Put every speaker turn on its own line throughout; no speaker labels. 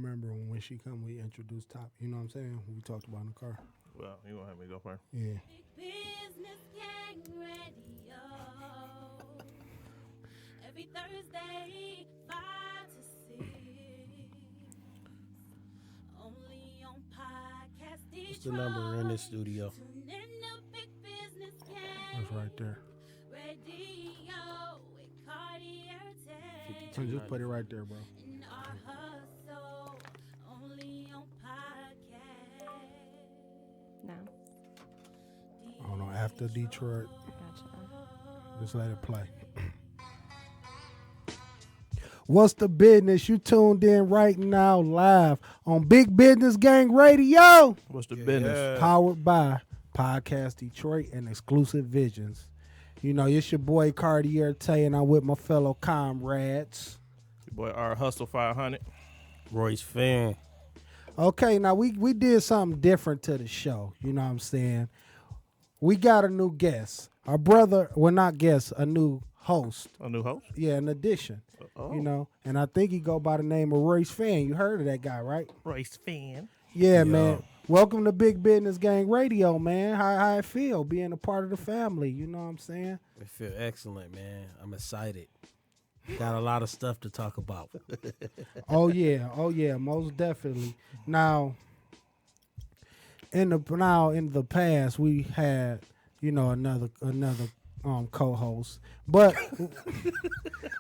remember when she come, we introduced top. You know what I'm saying? We talked about in the car.
Well, you gonna have me go first?
Yeah.
Business Gang Radio. Every Thursday, 5 to 6. Only on Podcast Detroit.
What's the number in this studio?
Tune in to Big Business Gang.
That's right there.
Radio with Cartier Tay.
So just put it right there, bro.
In our hustle, only on podcast.
No.
I don't know. After Detroit,
Gotcha.
just let it play. What's the business? You tuned in right now live on Big Business Gang Radio.
What's the business?
Powered by Podcast Detroit and Exclusive Visions. You know, it's your boy Cartier Tay, and I'm with my fellow comrades.
Your boy R Hustle 500.
Royce fan.
Okay, now we did something different to the show. You know what I'm saying? We got a new guest. Our brother, well, not guest, a new host.
A new host?
Yeah, an addition.
Oh.
You know, and I think he go by the name of Royce Fan. You heard of that guy, right?
Royce fan.
Yeah, man. Welcome to Big Business Gang Radio, man. How it feel being a part of the family? You know what I'm saying?
It feel excellent, man. I'm excited. Got a lot of stuff to talk about.
Oh yeah, most definitely. Now, in the past, we had another co-host, but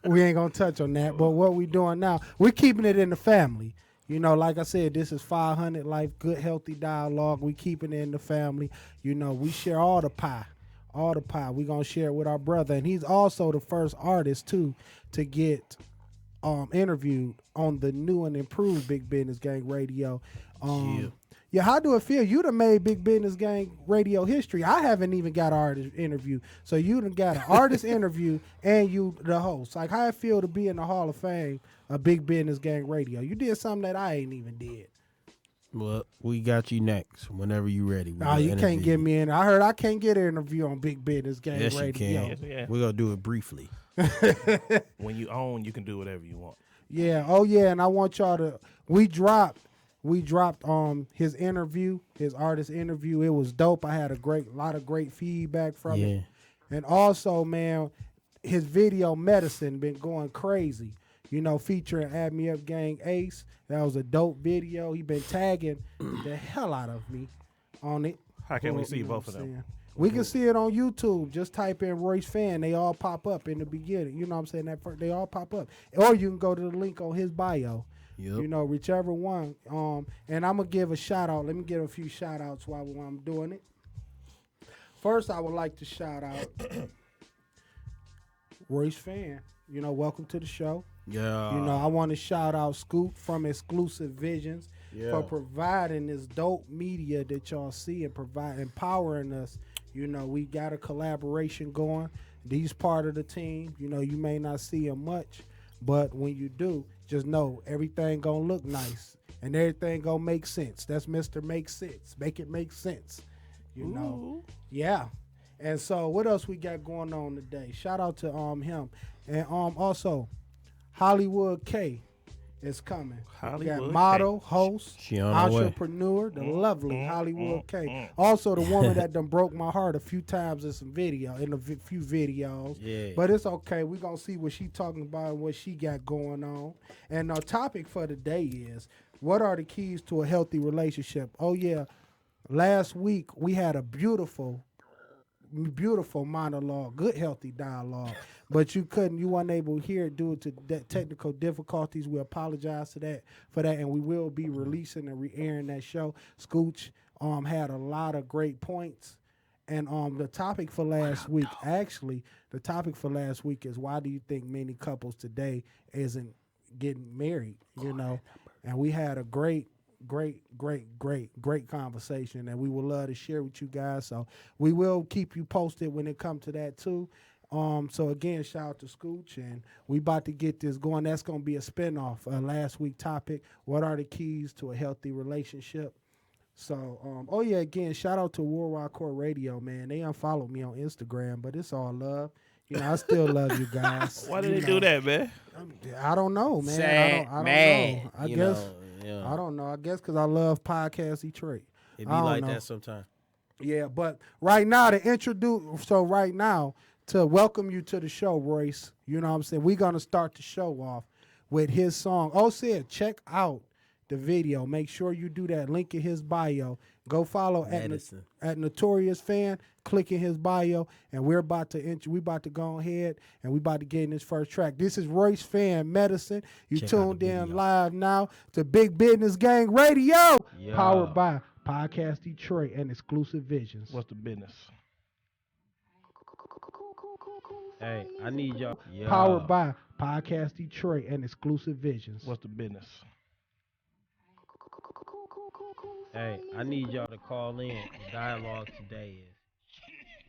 we ain't gonna touch on that. But what we doing now, we're keeping it in the family. You know, like I said, this is 500 Life, good, healthy dialogue. We keeping it in the family. You know, we share all the pie. We gonna share it with our brother, and he's also the first artist too to get interviewed on the new and improved Big Business Gang Radio. Yeah, how do it feel? You done made Big Business Gang Radio history. I haven't even got an artist interview, so you done got an artist interview and you the host. Like, how it feel to be in the Hall of Fame of Big Business Gang Radio? You did something that I ain't even did.
Well, we got you next. Whenever you ready.
Nah, you can't get me in. I heard I can't get an interview on Big Business Gang
yes,
Radio.
You can.
Yeah.
We're gonna do it briefly.
When you own, you can do whatever you want.
Yeah. Oh yeah. And I want y'all to. We dropped his interview, his artist interview. It was dope. I had a lot of great feedback from it. And also, man, his video Medicine been going crazy. You know, featuring Add Me Up Gang Ace. That was a dope video. He been tagging the hell out of me on it.
How can we see both of them?
Saying? We can see it on YouTube. Just type in Royce Fan. They all pop up in the beginning. You know what I'm saying? They all pop up. Or you can go to the link on his bio.
Yep.
You know, whichever one. And I'm going to give a shout out. Let me give a few shout outs while I'm doing it. First, I would like to shout out Royce Fan. You know, welcome to the show.
Yeah.
You know, I want to shout out Scoot from Exclusive Visions for providing this dope media that y'all see and empowering us. You know, we got a collaboration going. He's part of the team. You know, you may not see him much, but when you do, just know everything gonna look nice and everything gonna make sense. That's Mr. Make Sense. Make it make sense. You know. Yeah. And so what else we got going on today? Shout out to him. And also Hollywood K is coming. We got model, host, entrepreneur, the lovely Hollywood K. Also the woman that done broke my heart a few times in a few videos.
Yeah.
But it's okay. We're going to see what she talking about and what she got going on. And our topic for today is, what are the keys to a healthy relationship? Oh, yeah. Last week, we had a beautiful monologue, good, healthy dialogue. But you weren't able to hear it due to technical difficulties. We apologize for that, and we will be releasing and re-airing that show. Scooch had a lot of great points, and the topic for last week is, why do you think many couples today isn't getting married? You know, and we had a great conversation, and we would love to share with you guys. So we will keep you posted when it comes to that too. So again, shout out to Scooch, and we about to get this going. That's going to be a spinoff. Last week topic: what are the keys to a healthy relationship? So, again, shout out to Worldwide Core Radio, man. They unfollowed me on Instagram, but it's all love. You know, I still love you guys.
Why did they do that, man?
I don't know, man.
Sad
I don't
man.
know. I
You
guess
know, Yeah.
I don't know. I guess because I love Podcast Detroit.
It be
I don't
like
know.
that sometimes.
Yeah, but right now right now to welcome you to the show, Royce, you know what I'm saying? We're going to start the show off with his song. Oh, said, check out the video. Make sure you do that. Link in his bio. Go follow at Notorious Fan. Click in his bio, and we're about to go ahead and we about to get in this first track. This is Royce Fan Medicine. You tuned in live now to Big Business Gang Radio, powered by Podcast Detroit and Exclusive Visions.
What's the business?
Hey, I need y'all.
Powered by Podcast Detroit and Exclusive Visions.
What's the business?
Hey, I need y'all to call in. The dialogue today is,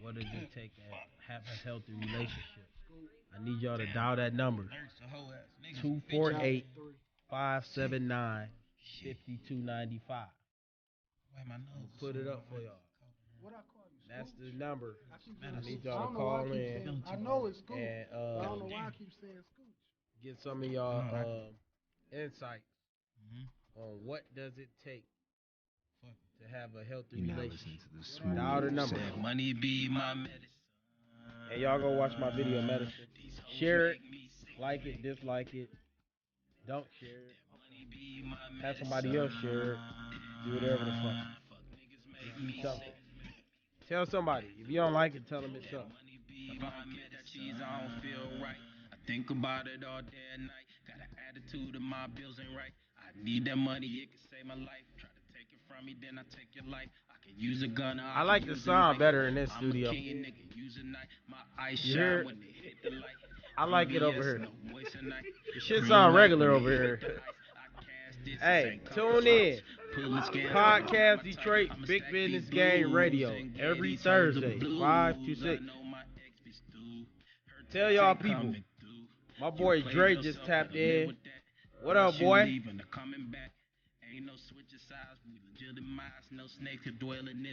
what does it take to have a healthy relationship? I need y'all to dial that number, 248-579-5295. Put it up for y'all. That's the number. I need y'all to call in.
I know it's Scooch.
And
I don't know why I keep saying Scooch.
get some of y'all insight on what does it take to have a healthy relationship. Dial the number.
Money be my medicine.
And y'all go watch my video, Medicine. Share it, like it, dislike it. Don't share it. Have somebody else share it. Do whatever the fuck. Eat something. Tell somebody. If you don't like it, tell them it's something.
If I get that cheese, I don't feel right. I think about it all day and night. Got an attitude and my bills ain't right. I need that money, it can save my life. Try to take it from me, then I take your life. I can use a gun.
I like the sound better in this studio.
You hear?
I like it over here. The shit sound regular over here. Hey, tune in. Podcast Detroit, Big Business Gang Radio, every Thursday, 5 to 6. Tell y'all people, my boy Dre just tapped in. What up, boy?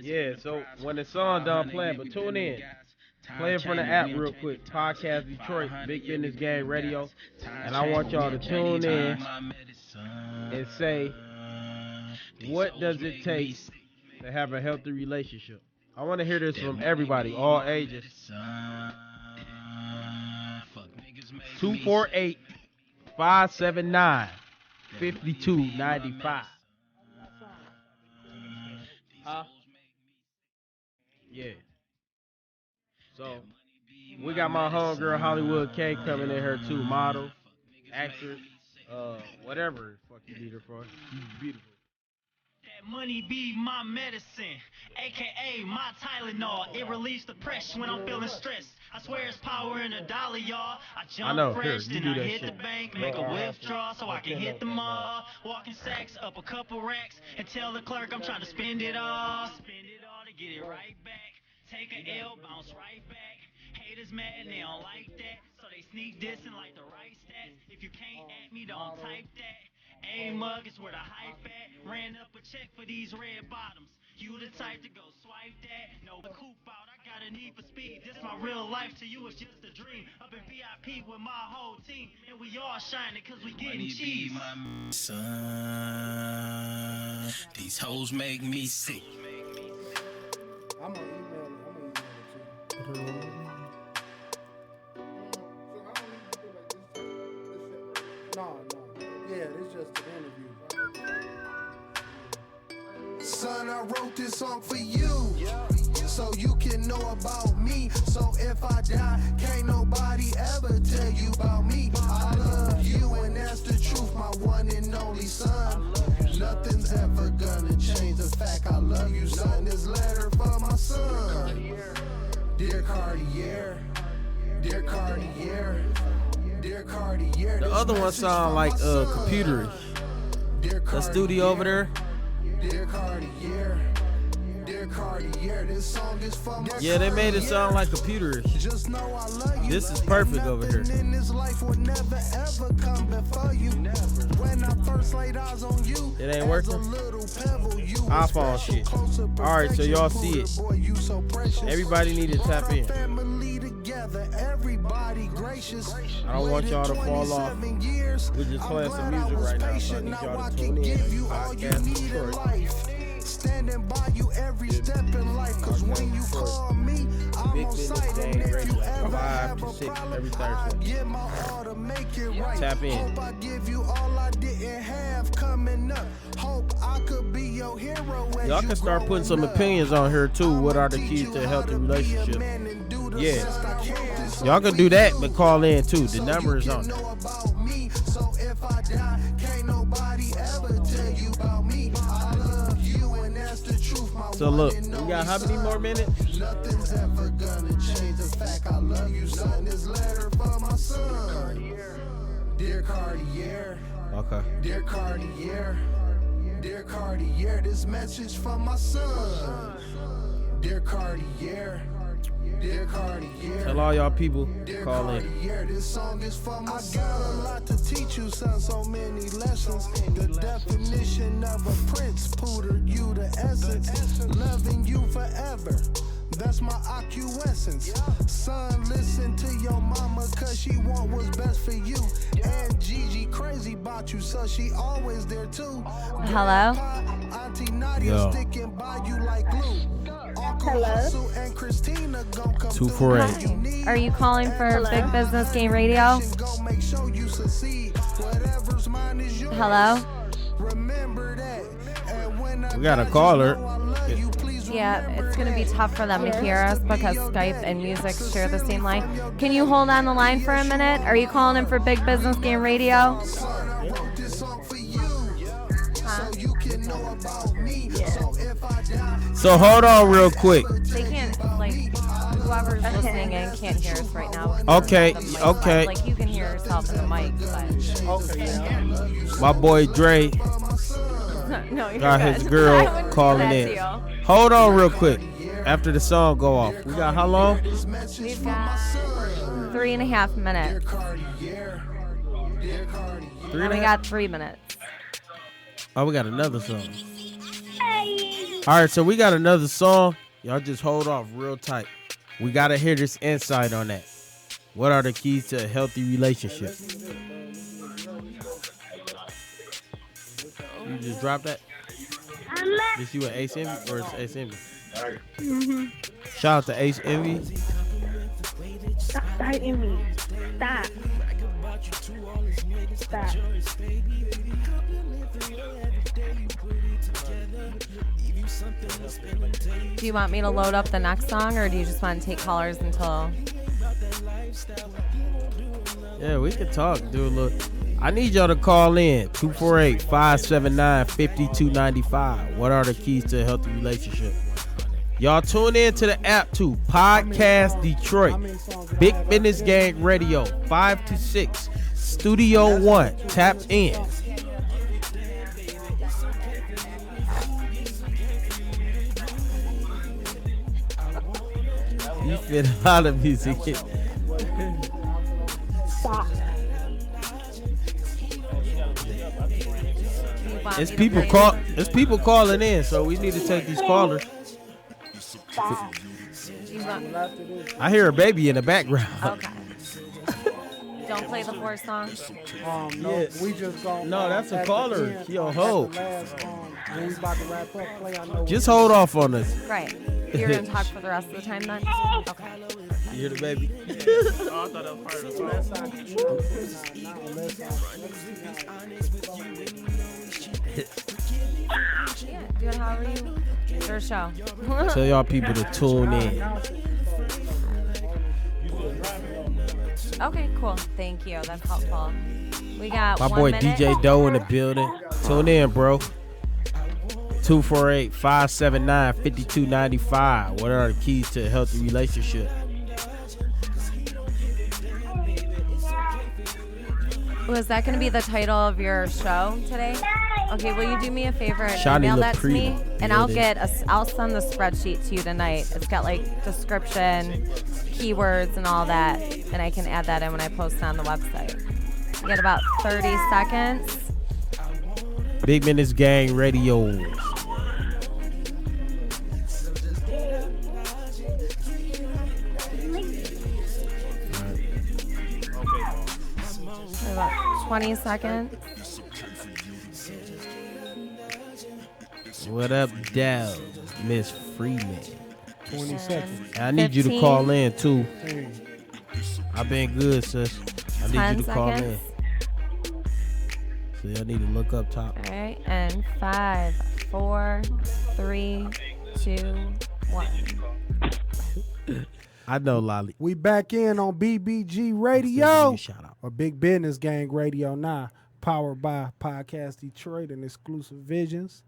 Yeah, so when the song done playing, but tune in. Play it from the app real quick. Podcast Detroit, Big Business Gang Radio. And I want y'all to tune in and say, what does it take to have a healthy relationship? I want to hear this from everybody, all ages. 248-579-5295. Yeah. So, we got my homegirl Hollywood K coming in here too. Model, actress, whatever the fuck you need her for. She's beautiful.
That money be my medicine, aka my Tylenol. It relieves the pressure when I'm feeling stressed. I swear it's power in a dollar, y'all. I jump fresh, then I hit the bank, make a withdrawal so I can hit them all. Walking sacks up a couple racks and tell the clerk I'm trying to spend it all. Spend it all to get it right back. Take a L, bounce right back. Haters mad, they don't like that, so they sneak dissing like the right stats. If you can't at me, don't type that. A-mug is where the hype at. Ran up a check for these red bottoms. You the type to go swipe that. No coupe out, I got a need for speed. This my real life, to you it's just a dream. Up in VIP with my whole team, and we all shining cause we getting cheese.
These hoes make me sick.
I'm gonna email it to you. No. Yeah, this just an interview.
Son, I wrote this song for you, so you can know about me. So if I die, can't nobody ever tell you about me. I love you, and that's the truth, my one and only son. Nothing's ever gonna change the fact I love you, son. This letter for my son. Dear Cartier, dear Cartier, dear Cartier.
The other one sound like computerish. The studio over there.
Dear Cartier, dear Cartier, this song is for my
Yeah, they made it sound like computerish.
Just know I love you.
This is perfect over here.
In this life would never ever come before you. When I first laid eyes on you,
It ain't working? iPhone shit. Alright, so y'all see it. Everybody need to tap in.
Family together. together, everybody gracious.
I don't want y'all to fall off.
Waited 27 years.
We're just
I'm
playing some
glad I
music
was
right now, so I
patient.
need
Now
y'all
I
to
can
tune in.
give you all you
Podcast
need in
Detroit.
life. Standing by you every step in life. Cause when you call me, I'm
Big
on
Business
site. And
Gang
if you
Radio,
ever
5
have
to
a
6
problem,
every
I
Thursday.
give my all to make it right.
Tap in.
Hope I give you all I didn't have coming up. Hope I could be your hero as
Y'all
you
can start putting some
growing up.
opinions on here too. What are the
I'ma
keys
teach
to a
you
healthy
how to be a
relationship?
man and do the
Yeah.
best I can.
Y'all can do that, but call in too. The
So
number is
you
on
can
there.
know about me. So if I die, can't nobody ever tell you about me. I love you and that's the truth. My
So
one
look,
and
we
only
got how many
son.
more minutes?
Nothing's ever gonna change the fact I love you, son. This letter for my son. Dear Cartier,
Okay.
dear Cartier, dear Cartier, this message for my son. Dear Cartier, dear Cartier.
Tell all y'all people
Dear
call in.
Cartier, this song is for my son. I got a lot to teach you, son, so many lessons. The definition of a prince, Pooter, you the essence. Loving you forever, that's my acquiescence. Son, listen to your mama, cause she want what's best for you. And Gigi crazy about you, so she always there too.
Hello?
Grandpa, Auntie Nadia
Yo.
sticking by you like glue. Uncle
Hello?
Russell and Christina gon' come
248.
through when you need.
Are you calling for
Hello?
Big Business Game Radio?
Go make sure you succeed. Whatever's mine is yours.
Hello?
Remember that. And when I
We got a
die,
caller.
just know I love you. Please
Yeah,
remember
it's going to be
that.
tough for them to hear us because Skype and music share the same line. Can you hold on the line for a minute? Are you calling in for Big Business Game Radio?
Son, I wrote this song for you. So you can know about me. So if I die,
So hold on real quick.
They can't, like, whoever's listening in can't hear us right now.
Okay,
The mic
okay.
Like, you can hear yourself in the mic, but...
My boy Dre
no, you're
got
good.
his
I
girl
wouldn't do
calling
that
in.
to you.
Hold on real quick. After the song go off. We got how long?
We've got 3.5 minutes.
Three
And
and
we
a half?
got 3 minutes.
Oh, we got another song. All right, so we got another song. Y'all just hold off real tight. We got to hear this insight on that. What are the keys to a healthy relationship? You just dropped that? Is you an Ace Envy or is it Ace Envy?
Mm-hmm.
Shout out to Ace Envy.
Stop biting me. Stop. Stop.
Do you want me to load up the next song, or do you just want to take callers until...
Yeah, we can talk. Do a little. I need y'all to call in 248-579-5295. What are the keys to a healthy relationship? Y'all tune in to the app too. Podcast Detroit. Big Business Gang Radio. 5 to 6. Studio 1. Tap in. You fit a lot of music.
Stop.
It's people calling in, so we need to take these callers.
Stop.
I hear a baby in the background.
Okay. Don't play the fourth song.
No,
Yes.
we just gonna.
No, that's a
at the
caller.
end,
Yo,
at
ho.
the last, when we about to wrap up, play. I know.
Just hold off on us.
Right. You're going to talk for the rest of the time then? Okay.
You hear the baby?
Oh, I thought that was part of the song.
Yeah, do it however you... It's your show.
Tell y'all people to tune in.
Okay, cool. Thank you. That's helpful. We got
My
1
boy
minute.
DJ Doe in the building. Tune in, bro. 248-579-5295. What are the keys to a healthy relationship?
Was that going to be the title of your show today? Okay, will you do me a favor and
Shani
email that to me?
Laprida.
And I'll send the spreadsheet to you tonight. It's got like description, keywords, and all that. And I can add that in when I post it on the website. You get about 30 seconds.
Big Business Gang Radio.
20 seconds.
What up, Dell? Miss Freeman.
20 seconds.
I need you to
15.
call in, too.
10.
I've been good, sis. I need
10
you to call in.
seconds.
So y'all need to look up top.
All right, and 5, 4, 3, 2, 1.
I know, Lolly.
We back in on BBG
Give
Radio,
you a shout out.
or Big Business Gang Radio now, powered by Podcast Detroit and Exclusive Visions.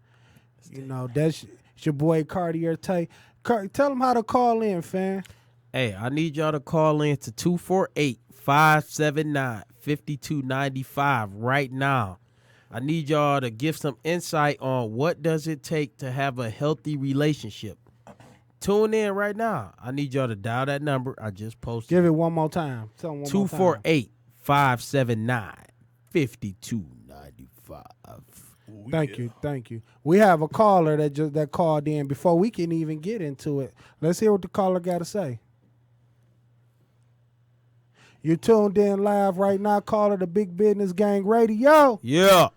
You know, that's it's your boy Cartier Tay. Tell them how to call in, fam.
Hey, I need y'all to call in to 248-579-5295 right now. I need y'all to give some insight on what does it take to have a healthy relationship. Tune in right now. I need y'all to dial that number I just posted.
Give it one more time. Tell them one more time.
248-579-5295.
Thank you. We have a caller that called in before we can even get into it. Let's hear what the caller got to say. You tuned in live right now, caller the Big Business Gang Radio.
Yeah.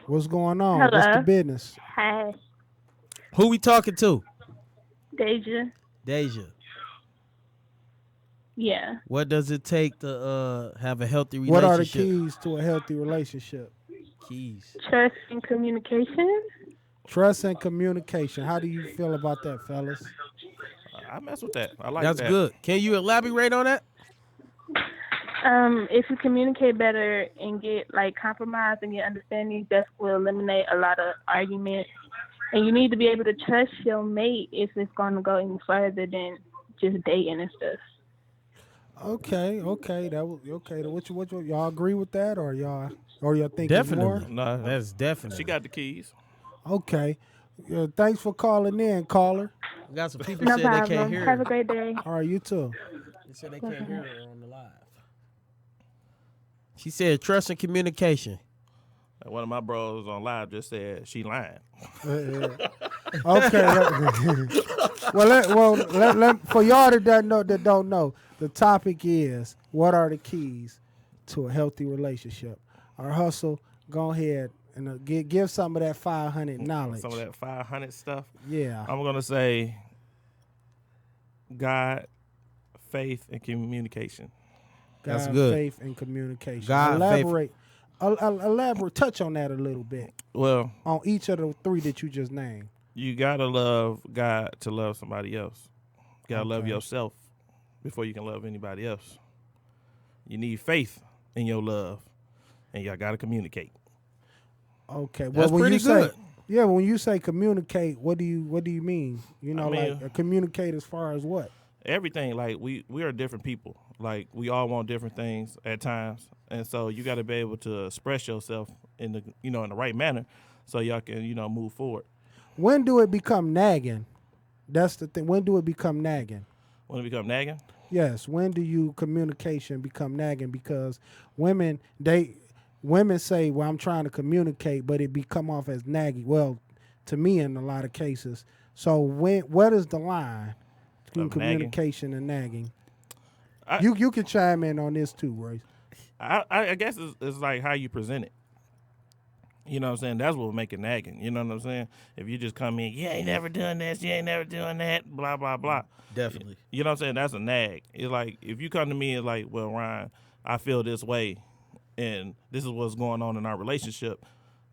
What's going on?
Hello.
What's the business?
Hi,
Who we talking to?
Deja.
Deja.
Yeah.
What does it take to have a healthy relationship?
What are the keys to a healthy relationship?
Keys.
Trust and communication.
Trust and communication. How do you feel about that, fellas?
I mess with that. I like
That's
that.
good. Can you elaborate on that?
If you communicate better and get like compromise and get understanding, that will eliminate a lot of arguments. And you need to be able to trust your mate if it's going to go any further than just dating and stuff.
Okay. That was okay. What y'all agree with that, or y'all think
Definitely.
No,
That's definitely.
she got the keys.
more? Okay. Thanks for calling in, caller.
We got some people
No
said they can't
problem.
hear
Have
her.
a great day.
All right, you too.
They said they can't hear her on the live. She said trust and communication.
One of my bros on live just said she lying.
Okay. Let, for y'all that don't know, the topic is what are the keys to a healthy relationship? Our hustle, go ahead and give some of that 500 knowledge.
Some of that 500 stuff.
Yeah.
I'm gonna say God, faith, and communication.
That's
God,
good.
Faith and communication.
God, faith.
Elaborate. Touch on that a little bit.
Well,
On each of the three that you just named.
you gotta love God to love somebody else. You gotta love
Okay.
yourself before you can love anybody else. You need faith in your love, and y'all gotta communicate.
Okay. Well,
That's
when
pretty
you say,
good.
yeah, when you say communicate, what do you mean? You know,
mean-
like communicate as far as what?
Everything, like we are different people. Like we all want different things at times, and so you got to be able to express yourself in the in the right manner, so y'all can move forward.
When do it become nagging? That's the thing. When do it become nagging?
When it become nagging,
Yes. When do you communication become nagging? Because women say, "Well, I'm trying to communicate," but it become off as nagging. Well, to me, in a lot of cases. So what is the line between
Of nagging?
communication and nagging?
I-
You can chime in on this too, Royce.
I guess it's like how you present it. You know what I'm saying? That's what make it nagging. You know what I'm saying? If you just come in, you ain't never done this, you ain't never doing that, blah blah blah.
Definitely.
You know what I'm saying? That's a nag. It's like if you come to me and like, well, Ryan, I feel this way, and this is what's going on in our relationship.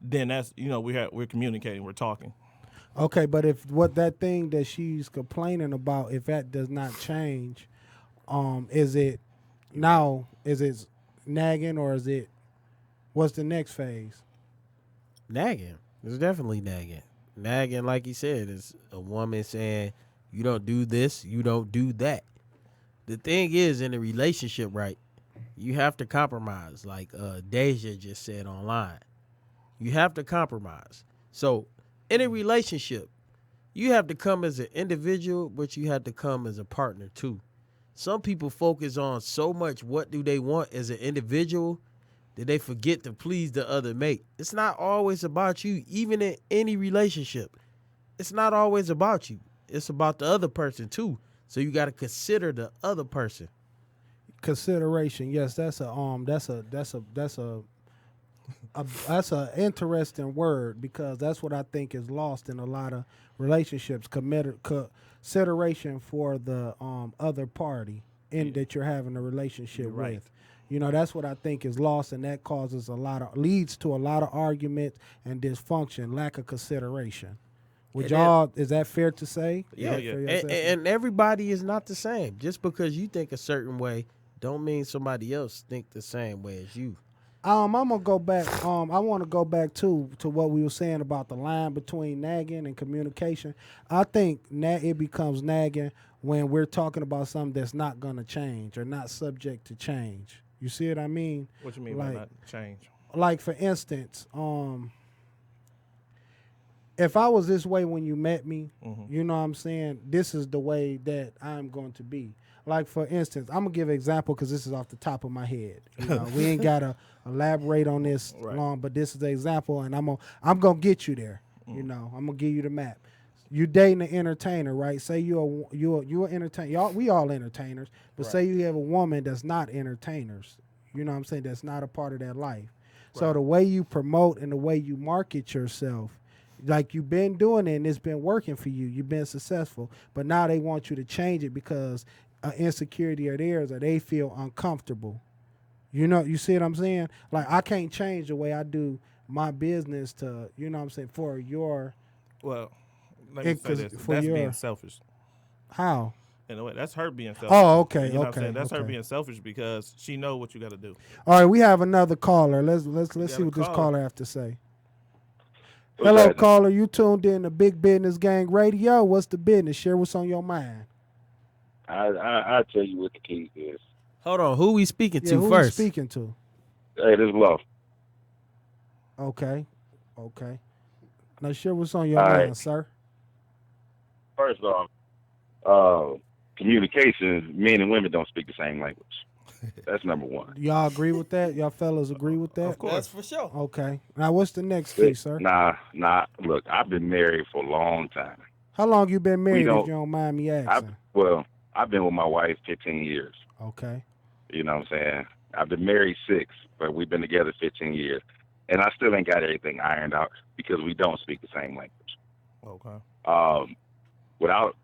Then that's we're communicating, we're talking.
Okay, but if what that thing that she's complaining about, if that does not change, is it nagging, or is it what's the next phase?
Nagging. It's definitely nagging. Nagging, like you said, is a woman saying, you don't do this, you don't do that. The thing is, in a relationship, right, you have to compromise, like Deja just said online. You have to compromise. So, in a relationship, you have to come as an individual, but you have to come as a partner, too. Some people focus on so much what do they want as an individual that they forget to please the other mate. It's not always about you, even in any relationship. It's not always about you. It's about the other person too. So you got to consider the other person.
Consideration. Yes, that's a interesting word because that's what I think is lost in a lot of relationships. Consideration for the other party that you're having a relationship with.
Right.
You know, that's what I think is lost, and that leads to a lot of arguments and dysfunction, lack of consideration. Is that fair to say?
Yeah,
Yeah.
and everybody is not the same. Just because you think a certain way, don't mean somebody else think the same way as you.
I'm gonna go back. I want to go back to what we were saying about the line between nagging and communication. I think it becomes nagging when we're talking about something that's not gonna change or not subject to change. You see what I mean?
What you mean by not change?
Like for instance, if I was this way when you met me, you know what I'm saying? This is the way that I'm going to be. Like, for instance, I'm going to give an example because this is off the top of my head. You know, we ain't got to elaborate on this long, but this is the example, and I'm gonna get you there. You know, I'm going to give you the map. You dating an entertainer, right? Say you're an entertainer. We all entertainers, but say you have a woman that's not entertainers. You know what I'm saying? That's not a part of that life. So the way you promote and the way you market yourself, like you've been doing it and it's been working for you. You've been successful, but now they want you to change it because insecurity of theirs or they feel uncomfortable. You know, you see what I'm saying? Like I can't change the way I do my business to, you know what I'm saying, for your.
Well, let me say this. That's being selfish.
How?
In a way, that's her being selfish.
Oh, okay,
you know
okay.
What I'm saying? That's her
okay.
being selfish because she know what you got to do.
All right, we have another caller. Let's see what this caller have to say. Hello, caller. You tuned in to Big Business Gang Radio. What's the business? Share what's on your mind.
I'll tell you what the key is.
Hold on. Who we speaking to
who
first?
We speaking to?
Hey, this is Love.
Okay. Now share what's on your mind, sir.
First off, communication, men and women don't speak the same language. That's number one.
Y'all agree with that? Y'all fellas agree with that?
Of course.
That's for sure.
Okay. Now, what's the next key, sir?
Nah. Look, I've been married for a long time.
How long you been married, if you don't mind me asking?
I've been with my wife 15 years.
Okay.
You know what I'm saying? I've been married 6, but we've been together 15 years. And I still ain't got everything ironed out because we don't speak the same language.
Okay.
Without,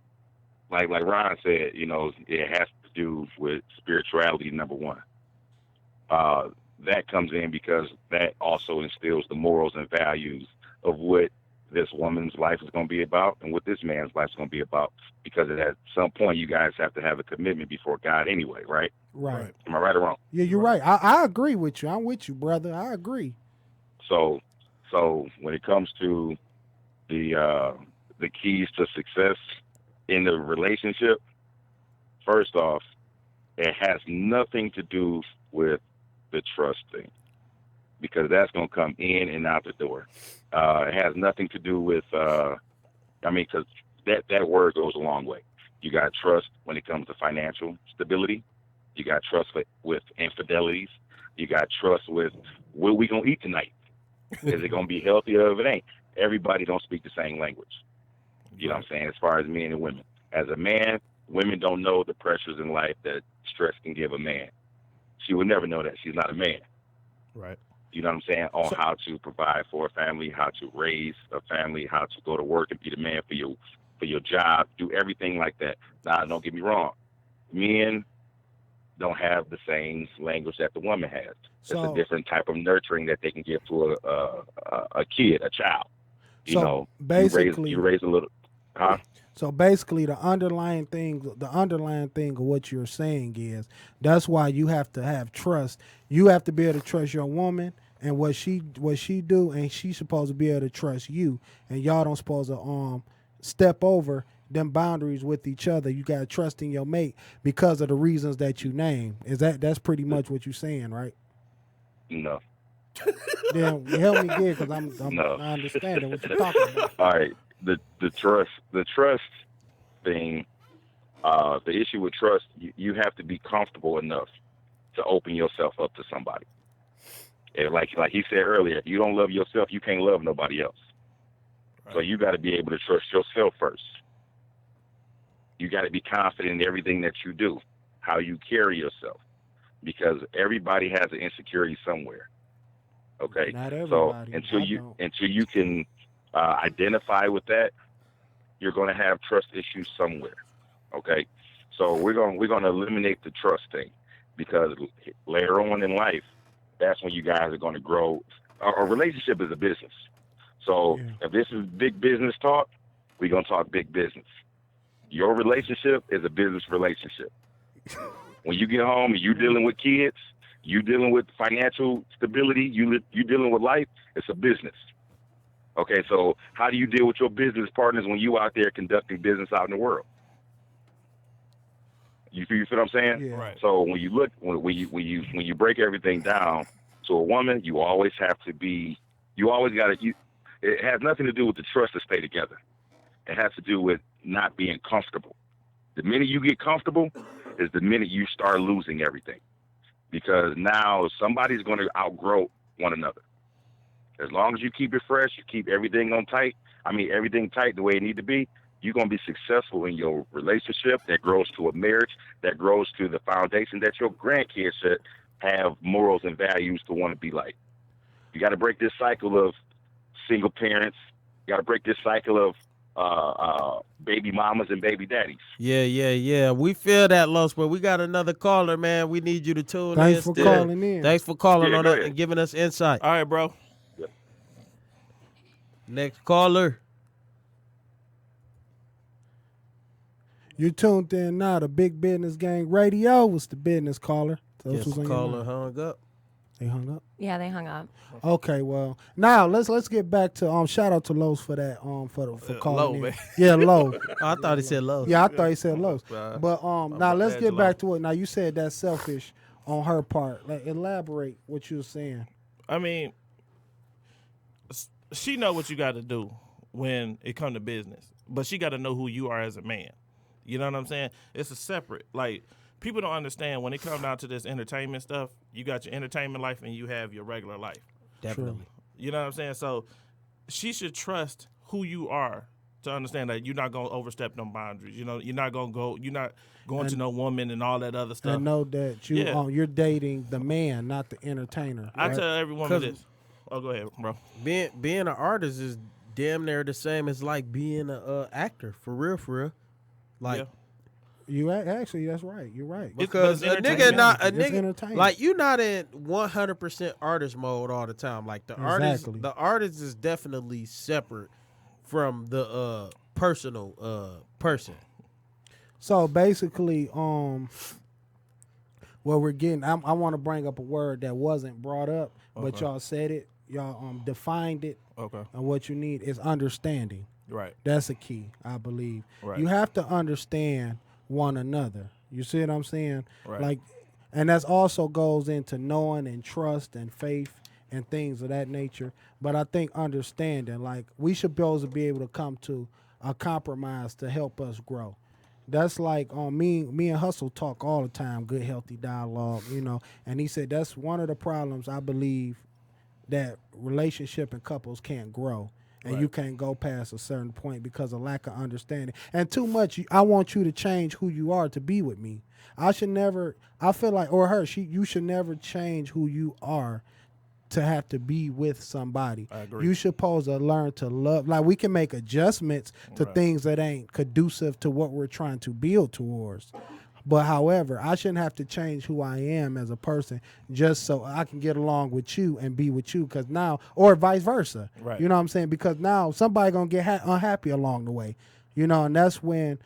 like Ron said, you know, it has to do with spirituality, number one. That comes in because that also instills the morals and values of what this woman's life is going to be about and what this man's life is going to be about. Because at some point, you guys have to have a commitment before God anyway, right?
Right.
Am I right or wrong?
Yeah, you're right. I agree with you. I'm with you, brother. I agree.
So when it comes to the keys to success in the relationship, first off, it has nothing to do with the trust thing because that's going to come in and out the door. It has nothing to do with, because that word goes a long way. You got trust when it comes to financial stability. You got trust with infidelities. You got trust with what we going to eat tonight. Is it going to be healthy or if it ain't? Everybody don't speak the same language. You know what I'm saying? As far as men and women. As a man, women don't know the pressures in life that stress can give a man. She would never know that. She's not a man.
Right.
You know what I'm saying? On how to provide for a family, how to raise a family, how to go to work and be the man for your job, do everything like that. Now, don't get me wrong. Men don't have the same language that the woman has. It's a different type of nurturing that they can give to a kid, a child. You know,
basically,
you raise a little. Huh?
So basically, the underlying thing of what you're saying is that's why you have to have trust. You have to be able to trust your woman and what she do, and she's supposed to be able to trust you. And y'all don't supposed to step over them boundaries with each other. You got to trust in your mate because of the reasons that you name. That's pretty much what you're saying, right?
No.
Then help me get because I'm not understanding what you're talking about.
All right. The trust thing, the issue with trust, you have to be comfortable enough to open yourself up to somebody. And like he said earlier, if you don't love yourself, you can't love nobody else. Right. So you got to be able to trust yourself first. You got to be confident in everything that you do, how you carry yourself, because everybody has an insecurity somewhere. Okay,
Not
so
everybody.
until you can identify with that, you're going to have trust issues somewhere. Okay, so we're going to eliminate the trust thing, because later on in life, that's when you guys are going to grow. A relationship is a business. So if this is big business talk, we're going to talk big business. Your relationship is a business relationship. When you get home and you're dealing with kids, you dealing with financial stability, you dealing with life, it's a business. Okay, so how do you deal with your business partners when you out there conducting business out in the world? You feel what I'm saying?
Yeah.
Right.
So when you look, when you break everything down to a woman, you always have to be, you always got to. It has nothing to do with the trust to stay together. It has to do with not being comfortable. The minute you get comfortable is the minute you start losing everything, because now somebody's going to outgrow one another. As long as you keep it fresh, you keep everything everything tight the way it need to be, you're going to be successful in your relationship that grows to a marriage, that grows to the foundation that your grandkids should have morals and values to want to be like. You got to break this cycle of single parents. You got to break this cycle of baby mamas and baby daddies.
Yeah. We feel that, Los, but we got another caller, man. We need you to tune
Thanks
in.
for calling in.
Thanks for calling
Yeah,
on
go
that
ahead.
and giving us insight.
All right, bro.
Next caller.
You tuned in now to Big Business Gang Radio. Was the business caller? So
Yes,
who's on your
caller
mind?
hung up.
They hung up.
Yeah, they hung up.
Okay, well now let's get back to shout out to Los for that for calling
Low,
in.
man.
Yeah, Low.
I thought he said Los.
Yeah, I thought he said Los.
Nah.
But now let's get
Angelo.
back to it. Now you said that's selfish on her part. Like, elaborate what you were saying.
I mean, she know what you got to do when it come to business, but she got to know who you are as a man. You know what I'm saying? It's a separate, like, people don't understand when it comes down to this entertainment stuff. You got your entertainment life and you have your regular life.
Definitely.
You know what I'm saying? So she should trust who you are to understand that you're not gonna overstep them boundaries. You know, you're not going to no woman and all that other stuff.
And know that you're dating the man, not the entertainer.
I
right?
tell every woman this. Oh, go ahead, bro.
Being an artist is damn near the same as like being a actor, for real. Like,
Yeah.
You actually, that's right. You're right.
because
It's
a nigga
entertainment.
not a
It's
nigga
entertainment.
like you not in 100% artist mode all the time. Like
Exactly.
the artist is definitely separate from the personal person.
So basically, what we're getting, I want to bring up a word that wasn't brought up, but
Okay.
y'all said it. Y'all defined it,
Okay.
and what you need is understanding.
Right.
That's a key, I believe.
Right.
You have to understand one another. You see what I'm saying?
Right.
Like, and that also goes into knowing and trust and faith and things of that nature. But I think understanding, like, we should be able to come to a compromise to help us grow. That's like me and Hustle talk all the time, good healthy dialogue, and he said that's one of the problems I believe that relationship and couples can't grow. And
Right.
you can't go past a certain point because of lack of understanding. And too much, I want you to change who you are to be with me. I feel like, or her, you should never change who you are to have to be with somebody.
I agree.
You supposed to learn to love. Like, we can make adjustments to
Right.
things that ain't conducive to what we're trying to build towards. But however, I shouldn't have to change who I am as a person just so I can get along with you and be with you. Because now, or vice versa.
Right.
You know what I'm saying? Because now somebody gonna get unhappy along the way. And that's when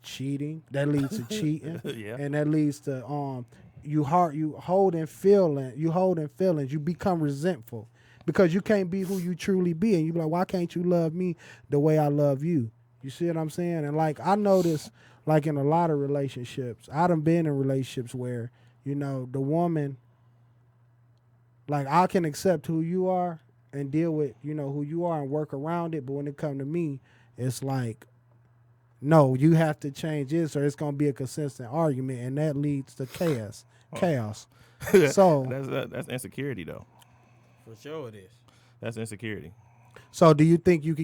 cheating that leads to cheating,
Yeah.
and that leads to you holding feelings. You become resentful because you can't be who you truly be, and you be like, why can't you love me the way I love you? You see what I'm saying? And like, I notice, like, in a lot of relationships, I done been in relationships where, the woman, like, I can accept who you are and deal with, who you are and work around it. But when it come to me, it's like, no, you have to change this or it's going to be a consistent argument. And that leads to chaos. So
that's insecurity, though.
For sure it is.
That's insecurity.
So do you think one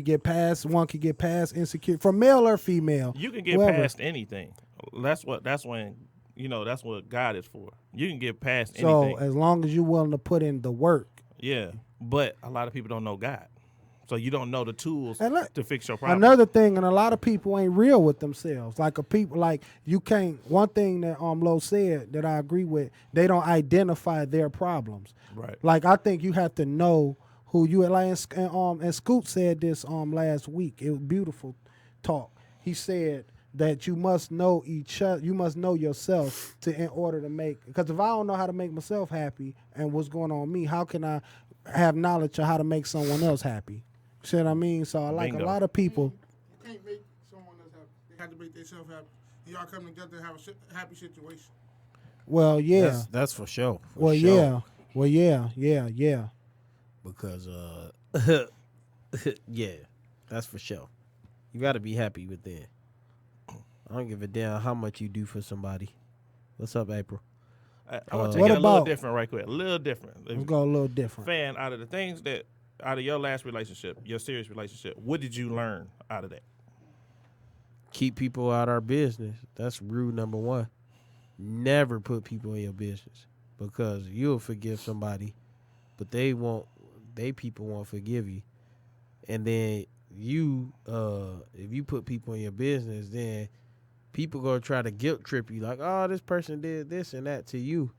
could get past insecurity from male or female?
You can get
whoever.
past anything. That's when You know, that's what God is for. You can get past
So
anything.
as long as you're willing to put in the work.
Yeah, but a lot of people don't know God. So you don't know the tools to fix your problem.
Another thing, and a lot of people ain't real with themselves. Like you can't. One thing that Lo said that I agree with, they don't identify their problems.
Right.
Like I think you have to know who you are. Like and Scoot said this last week. It was beautiful talk. He said that you must know each other. You must know yourself in order to make. Because if I don't know how to make myself happy and what's going on with me, how can I have knowledge of how to make someone else happy? See what I mean? So I like a lot of people.
You can't make someone else happy. They have to make themselves happy. Y'all come together and have a happy situation.
Well, yeah.
That's for sure.
Yeah. Well, yeah.
Because, yeah, that's for sure. You got to be happy within. I don't give a damn how much you do for somebody. What's up, April?
I want to take it a little different right quick. A little different.
Let's go a little different.
Fan, out of the things out of your last relationship, your serious relationship, what did you learn out of that?
Keep people out our business. That's rule number one. Never put people in your business because you'll forgive somebody, but they people won't forgive you. And then if you put people in your business, then people gonna try to guilt trip you like, oh, this person did this and that to you.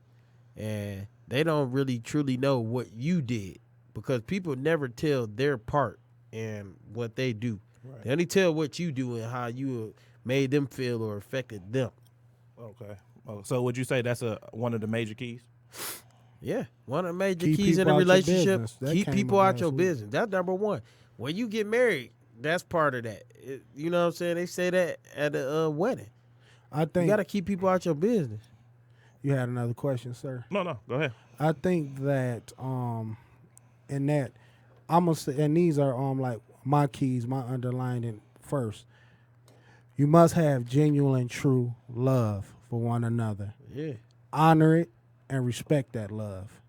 And they don't really truly know what you did. Because people never tell their part in what they do. Right. They only tell what you do and how you made them feel or affected them.
Okay. So would you say that's one of the major keys?
Yeah. One of the major keys in a relationship, keep people out your business. That's number one. When you get married, that's part of that. You know what I'm saying? They say that at a wedding.
I think
you got to keep people out your business.
You had another question, sir?
No. Go ahead.
I think that and that I'm gonna say, and these are like my keys, my underlining first. You must have genuine and true love for one another.
Yeah.
Honor it and respect that love.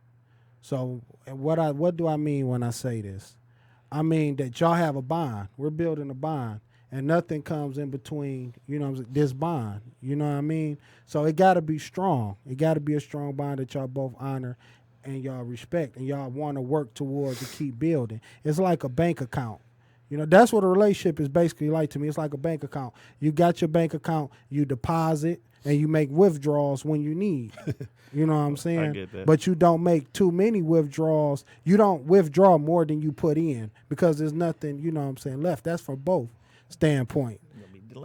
So what do I mean when I say this? I mean that y'all have a bond. We're building a bond. And nothing comes in between, this bond. You know what I mean? So it got to be strong. It got to be a strong bond that y'all both honor and y'all respect and y'all want to work towards to keep building. It's like a bank account. That's what a relationship is basically like to me. It's like a bank account. You got your bank account, you deposit, and you make withdrawals when you need. You know what I'm saying?
I get that.
But you don't make too many withdrawals. You don't withdraw more than you put in because there's nothing, left. That's for both standpoint.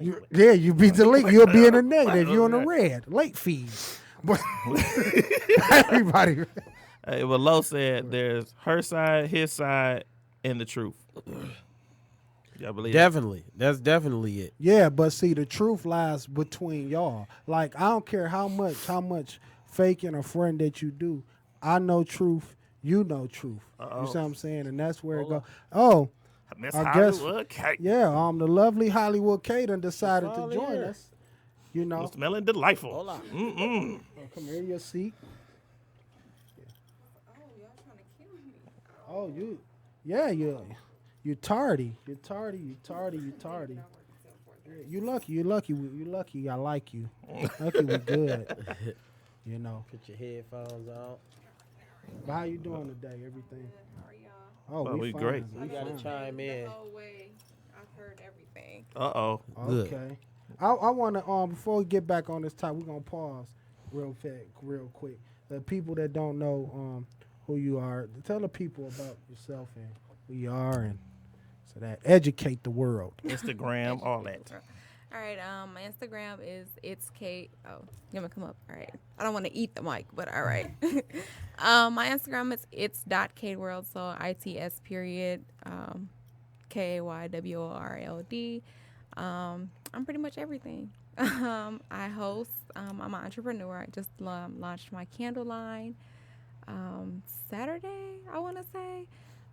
You be delinquent. You'll be in the negative. You're in the red. Late fees. But everybody.
Hey, well, Lo said there's her side, his side, and the truth. Y'all believe
Definitely. That's definitely it.
Yeah, but see, the truth lies between y'all. Like, I don't care how much faking a friend that you do. I know truth. You know truth. You see what I'm saying? And that's where it goes. Oh,
Miss
I
Hollywood
guess.
Kate.
Yeah, the lovely Hollywood Kate done decided to join us.
Smelling delightful.
Oh, come here, your seat. Oh, you're tardy. You're tardy. You lucky. I like you. Lucky we good.
Put your headphones on.
But how you doing today? Everything?
Oh, we
fine.
great.
You got to chime in.
I've heard everything.
Uh-oh.
Okay. I want to, before we get back on this topic, we're going to pause real quick. The people that don't know who you are, tell the people about yourself and who you are, and so that educate the world.
Instagram, all that.
All right, my Instagram is it's Kate. Oh, you want me to come up? All right. I don't want to eat the mic, but all right. My Instagram is it's.kateworld, so ITS period, KAYWORLD. I'm pretty much everything. I host. I'm an entrepreneur. I just launched my candle line Saturday, I want to say.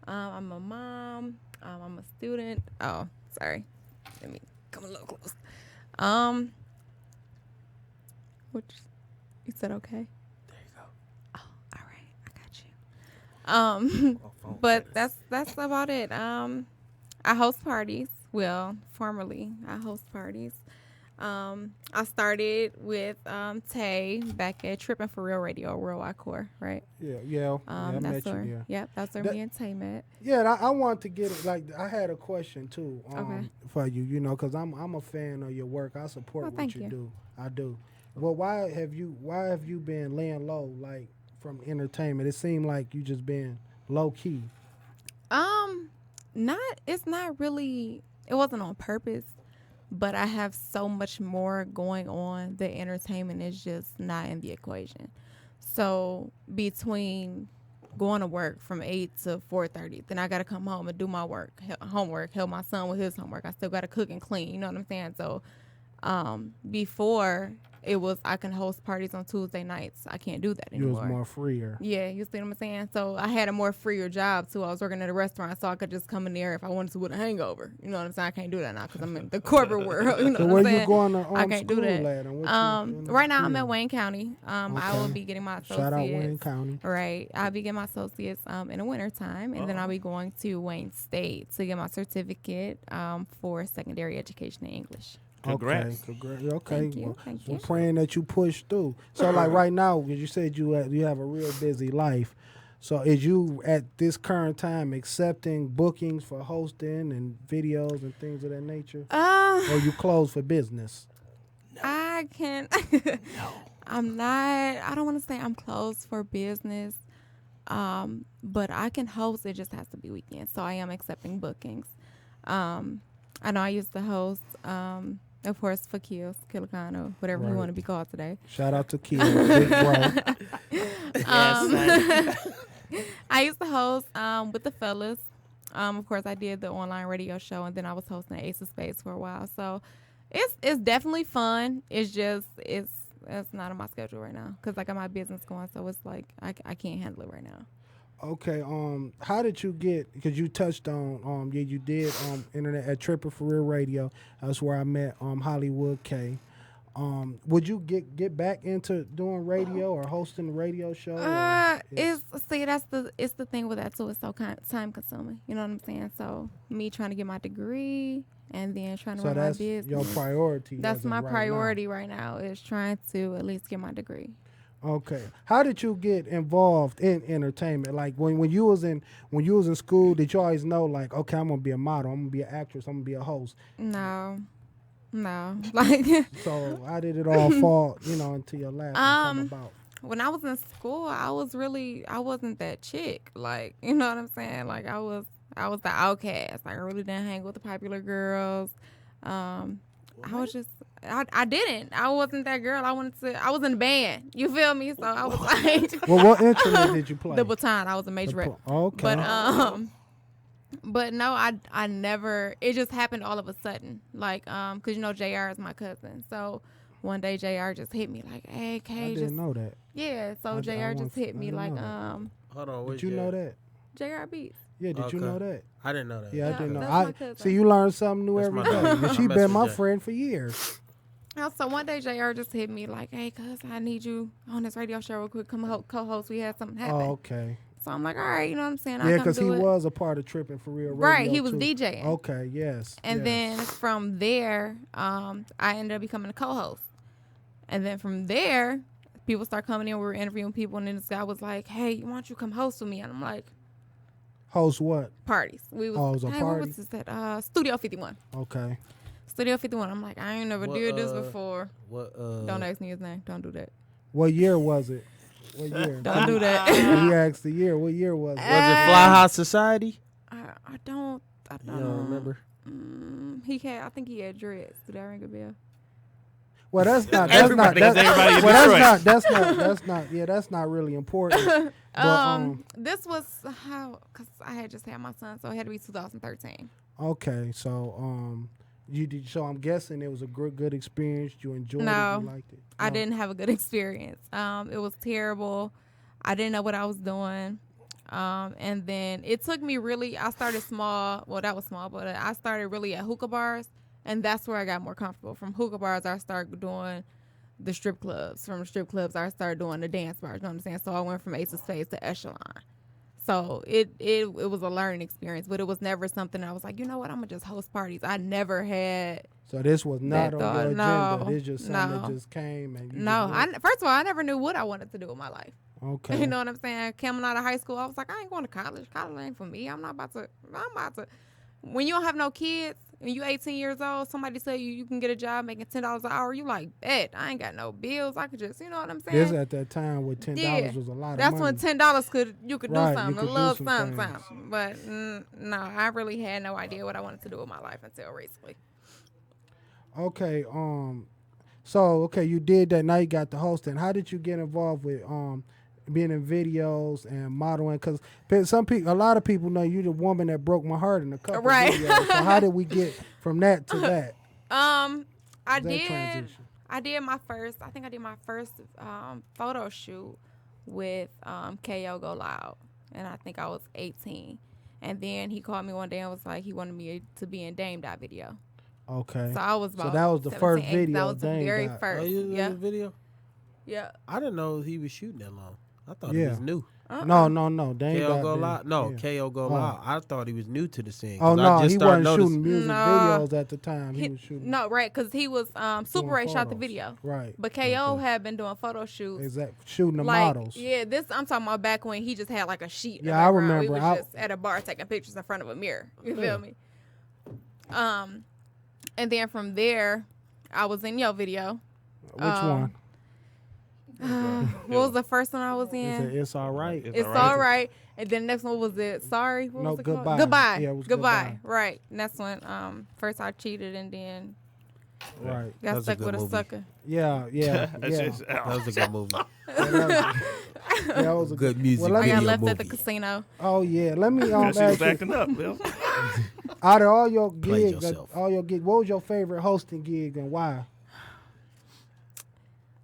I'm a mom. I'm a student. Oh, sorry. Let me come a little close. Which you said okay?
There you go.
Oh, all right. I got you. But that's about it. I host parties. Well, formerly I host parties. I started with Tay back at Trippin' For Real Radio, Worldwide Core, right?
Yeah, I met
That's where,
you. Yeah.
Yep, that's where
That-
me and Tay met.
Yeah, and I want to get it. Like, I had a question too,
Okay.
for you. You know, because I'm a fan of your work. I support
Well,
what
thank
you
you.
do. I do. Well, why have you been laying low, like, from entertainment? It seemed like you just been low key.
It's not really, it wasn't on purpose, but I have so much more going on. The entertainment is just not in the equation. So between going to work from 8 to 4:30, then I got to come home and do my homework, help my son with his homework. I still got to cook and clean, you know what I'm saying? So before it was I can host parties on Tuesday nights. I can't do that
You
anymore.
was more freer.
Yeah, you see what I'm saying? So I had a more freer job too. I was working at a restaurant, so I could just come in there if I wanted to with a hangover. You know what I'm saying? I can't do that now because I'm in the corporate world. You know
So
what
where
I'm
you
saying?
going to
I can't do
school
that.
at? And what you
Right now I'm
doing?
at Wayne County. I will
Okay.
be getting my associates.
Shout out Wayne County.
Right. I'll be getting my associates in the wintertime, and then I'll be going to Wayne State to get my certificate for secondary education in English.
Congrats.
Okay.
Thank you,
Well,
thank
we're
you.
praying that you push through. So, like, right now, because you said you have a real busy life. So, is you at this current time accepting bookings for hosting and videos and things of that nature, or you closed for business?
I can. I'm not. I don't want to say I'm closed for business, but I can host. It just has to be weekends. So I am accepting bookings. I know I used to host. Of course, for Kilikano, whatever you
Right.
want to be called today.
Shout out to Kill, big bro.
I used to host with the fellas. Of course, I did the online radio show, and then I was hosting Ace of Spades for a while. So it's definitely fun. It's just it's not on my schedule right now because I got my business going. So it's like I can't handle it right now.
Okay, how did you get? Because you touched on, you did internet at Trippin' For Real Radio. That's where I met Hollywood K. Would you get back into doing radio or hosting a radio show?
It's the thing with that too. It's so time consuming. You know what I'm saying? So me trying to get my degree and then trying to
So
run my
that's
business.
your priority.
That's
as of
my
right
priority right now is trying to at least get my degree.
Okay. How did you get involved in entertainment? Like when you was in school, did you always know, like, okay, I'm gonna be a model, I'm gonna be an actress, I'm gonna be a host?
No. Like
So how did it all fall, into your lap and come about?
when I was in school, I wasn't that chick. Like, you know what I'm saying? Like I was the outcast. Like I really didn't hang with the popular girls. I was just I wasn't that girl. I was in the band. You feel me? So I was like
Well, what instrument did you play?
the baton. I was a majorette.
Okay.
But no, I never. It just happened all of a sudden. Like, cause JR is my cousin. So one day JR just hit me like, "Hey, Kay,
I didn't know that.
Yeah. So JR just hit me like,
Hold on.
Did you know that?
JR Beats.
Yeah, did you know that?
I didn't know that.
Yeah, I didn't know.
that's my cousin.
See, you learn something new
That's
every
my
day.
dog.
And she
I
been
mess
my
with Jay.
friend for years.
So one day JR just hit me like, "Hey, cuz I need you on this radio show real quick. Come co-host. We had something happen."
Oh, okay.
So I'm like, all right, you know what I'm saying?
Yeah,
I'll come
because he
do it.
was a part of Trippin' For Real Radio.
Right, he was
too.
DJing.
Okay, yes.
And
yes.
then from there, I ended up becoming a co-host. And then from there, people start coming in. We were interviewing people, and then this guy was like, "Hey, why don't you come host with me?" And I'm like,
Host what?
"Parties." We was,
Oh, it was a
hey,
party?
what was this at? Studio 51.
Okay.
Studio 51. I'm like, I ain't never did this before.
What?
Don't ask me his name. Don't do that.
What year was it? What year?
Don't do that.
He asked the year. What year was it?
Was it Fly High Society?
I don't
You don't remember?
I think he had dreads. Did that ring a bell?
Well, that's not.
Everybody is everybody in
That's not really important. But,
This was because I had just had my son, so it had to be 2013.
Okay, so you did. So I'm guessing it was a good experience. You enjoyed it.
No,
You liked it.
I didn't have a good experience. It was terrible. I didn't know what I was doing. And then it took me really. I started small. Well, that was small, but I started really at hookah bars, and that's where I got more comfortable. From hookah bars, I started doing the strip clubs. From the strip clubs, I started doing the dance bars. You know what I'm saying? So I went from Ace of Spades to Echelon. So it was a learning experience, but it was never something I was like, you know what, I'm gonna just host parties. I never had.
So this was not
that
on your
thought.
agenda.
No,
This just something
no.
that just came and you
No,
just went.
first of all, I never knew what I wanted to do with my life.
Okay.
You know what I'm saying? Coming out of high school, I was like, I ain't going to college. College ain't for me. I'm about to. When you don't have no kids and you 18 years old, somebody tell you can get a job making $10 an hour. You like, bet I ain't got no bills. I could just, you know what I'm saying?
This at that time with $10 was a lot of
That's
money.
when $10 you could do
Right, you
something,
could
a
do
little
some
something,
things.
something. But no, I really had no idea what I wanted to do with my life until recently.
Okay. So you did that. Now you got the hosting. How did you get involved with being in videos and modeling? Because a lot of people know you the woman that broke my heart in a couple
Right.
videos. So how did we get from that to that?
I
That
did.
transition.
I did my first. I think I did my first photo shoot with KO Go Loud, and I think I was 18. And then he called me one day and was like, he wanted me to be in Dame Dot video.
Okay.
So I was about.
So that was the
17,
first
18.
video.
That was the
Dame
very
Dot.
first.
Oh, you
Yeah.
the video?
Yeah.
I didn't know he was shooting that long. I thought
Yeah.
he was new.
No. Dame
KO
Dot
Go
did.
Loud? No,
Yeah.
KO Go
Oh.
Loud. I thought he was new to the scene.
Oh
'cause I
no,
just
he
started
wasn't shooting
noticing-
music
No.
videos at the time. He was shooting.
No, right, because he was Super
Doing
Ray shot the
photos.
video.
Right.
But KO had been doing photo shoots.
Exactly. Shooting the
like,
models.
Yeah, this I'm talking about back when he just had like a sheet. in the
Yeah, I
background.
remember.
We was
I-
just at a bar taking pictures in front of a mirror. You
Yeah.
feel me? And then from there, I was in your video.
Which one?
What was the first one I was in?
It's all right.
It's all right. And then the next one was it Sorry? What
No,
was it
Goodbye.
called? Goodbye.
Yeah, it was
Goodbye.
Goodbye.
Right. And that's when first I cheated and then
Right.
That
got
was a
stuck
good
with a
movie.
sucker.
Yeah.
That was a good movie.
That was a
Good music
Well, let
I
me-
got
video
left
movie.
at the casino.
Oh yeah. Let me
She was
ask you,
acting up, Bill.
out of all your
Played
gigs,
yourself.
what was your favorite hosting gig and why?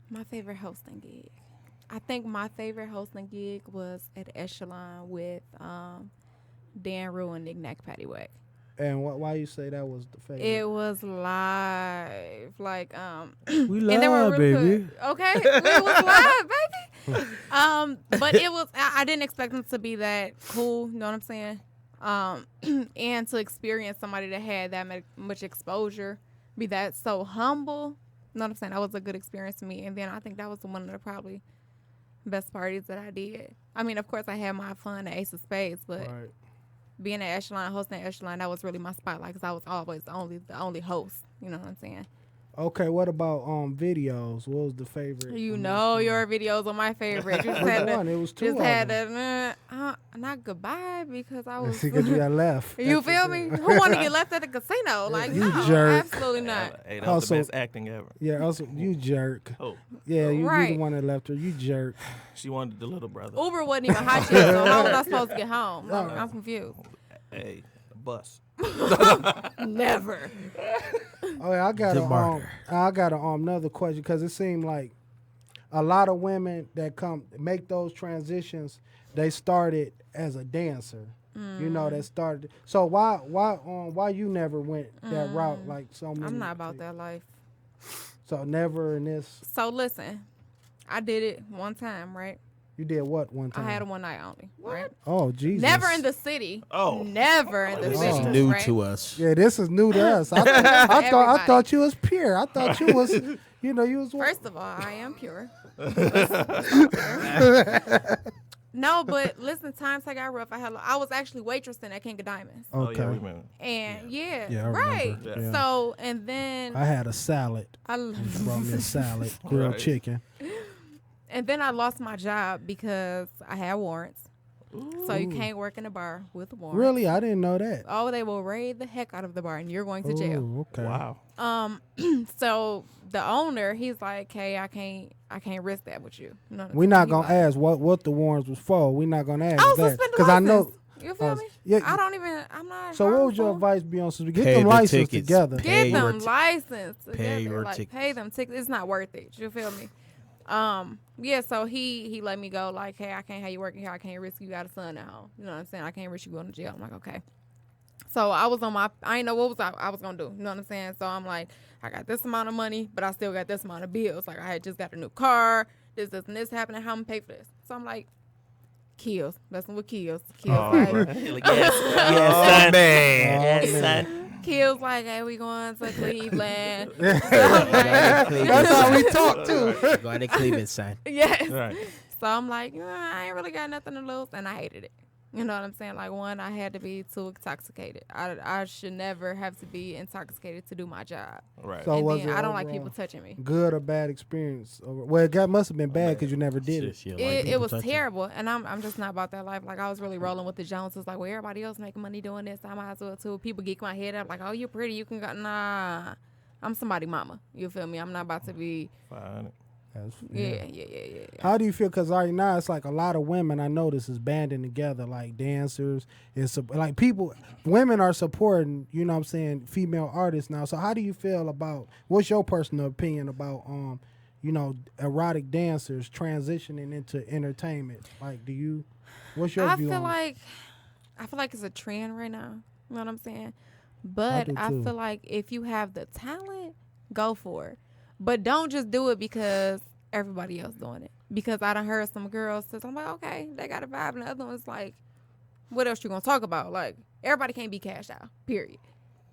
My favorite hosting gig. I think my favorite hosting gig was at Echelon with Dan Rue and Nick Nack Paddywhack.
And why you say that was the favorite?
It was live, like
We
and they were
live,
real
baby.
good. Okay, it was live, baby. But it was. I didn't expect them to be that cool. You know what I'm saying? And to experience somebody that had that much exposure, be that so humble. You know what I'm saying? That was a good experience for me. And then I think that was one of the probably best parties that I did. I mean, of course, I had my fun at Ace of Spades, but
Right.
being at Echelon, hosting at Echelon, that was really my spotlight because I was always the only host. You know what I'm saying?
Okay. What about videos? What was the favorite?
You know your videos are my favorite. You just
Which
had to,
one? It was two
just
of
had
them.
to, not goodbye because I was.
See, because you got left.
You
That's
feel
the
me?
thing.
Who want to get left at the casino? Like,
You
no,
jerk.
absolutely not.
Hey, that was
Also-
the best acting ever.
Yeah. Also, you jerk.
Oh,
Yeah. You the
Right.
one that left her. You jerk.
she wanted the little brother.
Uber wasn't even hot shit, so how was I supposed to get home? I'm confused.
Hey, the bus.
Never.
Oh, yeah, I got
The martyr.
another question because it seemed like a lot of women that make those transitions, they started as a dancer. You know, that started. So why you never went that route like so many?
I'm not about that life.
So never in this.
So listen, I did it one time, right?
You did what one time?
I had a one night only, right?
Oh Jesus!
Never in the city.
Oh.
Never in the
This
city.
is new
right?
to us.
Yeah, this is new to us. I thought you was pure. I thought you was, you was.
First of all, I am pure. No, but listen, times I got rough. I was actually waitressing at King of Diamonds.
Oh, yeah,
Okay.
we remember.
And
Yeah, I
right.
remember. Yeah.
So and then
I had a salad.
I
You brought me a salad, grilled
Right.
chicken.
and then I lost my job because I had warrants. So you
Ooh.
can't work in a bar with warrants.
Really, I didn't know that.
Oh, they will raid the heck out of the bar and you're going to jail.
Ooh, okay.
Wow.
So the owner, he's like, "Hey, I can't risk that with you." You know what I'm
We're
saying?
not
He
gonna
like,
ask what the warrants was for. We're not gonna ask
I was
that
suspended
I know.
You feel me?
Yeah.
I don't even. I'm not.
So what would your
harmful.
advice be on? So get
Pay
them
the
license
tickets.
together.
Pay
Get
your
them
ti-
license together.
pay your
like,
tickets.
Pay them tickets. It's not worth it. You feel me? Yeah. So he let me go. Like, hey, I can't have you working here. I can't risk you got a son at home. You know what I'm saying? I can't risk you going to jail. I'm like, okay. So I was on my. I didn't know what I was gonna do. You know what I'm saying? So I'm like, I got this amount of money, but I still got this amount of bills. Like I had just got a new car. This and this happening. How I'm gonna pay for this? So I'm like, Kills. Messing with Kills.
Oh,
Like,
yes, son.
man.
Yes, son.
Kills like, hey, we going to Cleveland.
That's how we talk too.
Going to Cleveland, son.
Yes.
Right.
So I'm like, I ain't really got nothing to lose, and I hated it. You know what I'm saying? Like, one, I had to be too intoxicated. I should never have to be intoxicated to do my job.
Right.
So
And
was
then
it
I don't like
overall
people touching me.
good or bad experience? Well, it must have been bad because you never did it.
It was terrible, and I'm just not about that life. Like, I was really rolling with the Joneses. Like, well, everybody else making money doing this, I might as well too. People geek my head up like, oh, you're pretty, you can go. Nah, I'm somebody mama. You feel me? I'm not about to be.
Fine.
Yeah.
How do you feel? Because right now it's like a lot of women I notice is banding together, like dancers. It's like people, women are supporting, you know what I'm saying, female artists now. So how do you feel about, what's your personal opinion about, you know, erotic dancers transitioning into entertainment? Like, what's your view on it?
I feel like it's a trend right now. You know what I'm saying? But I feel like if you have the talent, go for it. But don't just do it because everybody else doing it. Because I done heard some girls say, I'm like, okay, they got a vibe. And the other one's like, what else you gonna talk about? Like, everybody can't be cashed out, period.